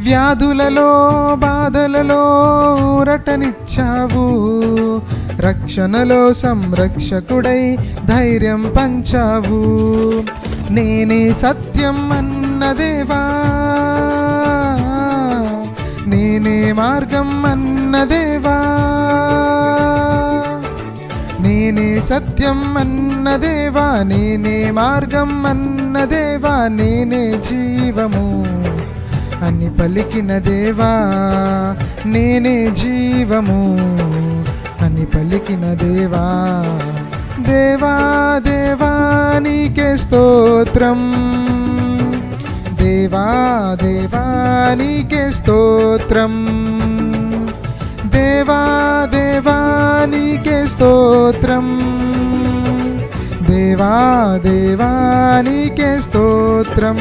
వ్యాధులలో బాధలలో ఊరటనిచ్చావు, రక్షణలో సంరక్షకుడై ధైర్యం పంచావు. నేనే సత్యం అన్న దేవా, నేనే మార్గం అన్న దేవా, నేనే సత్యం అన్న దేవా, నేనే మార్గం అన్న దేవా, నేనే జీవము అని పలికిన దేవా, నేనే జీవము అని పలికిన దేవా. దేవా దేవా నీకే స్తోత్రం, దేవా దేవా నీకే స్తోత్రం, దేవా దేవా నీకే స్తోత్రం, దేవా దేవా నీకే స్తోత్రం.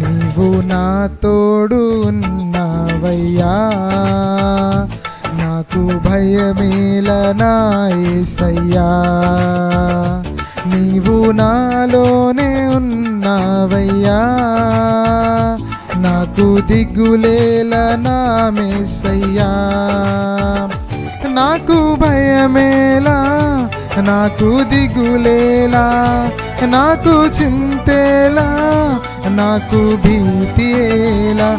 నీవు నా తోడు ఉన్నావయ్యా, నాకు భయమేల నా యేసయ్యా. నీవు నాలోనే ఉన్నావయ్యా, నాకు దిగులేల నా యేసయ్యా. నాకు భయమేలా, నాకు దిగులేలా, నాకు చింతేలా, నాకు భీతియేలా,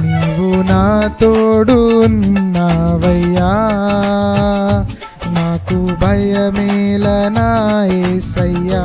నీవు నా తోడు ఉన్నావయ్యా, నాకు భయమేల నా యేసయ్యా.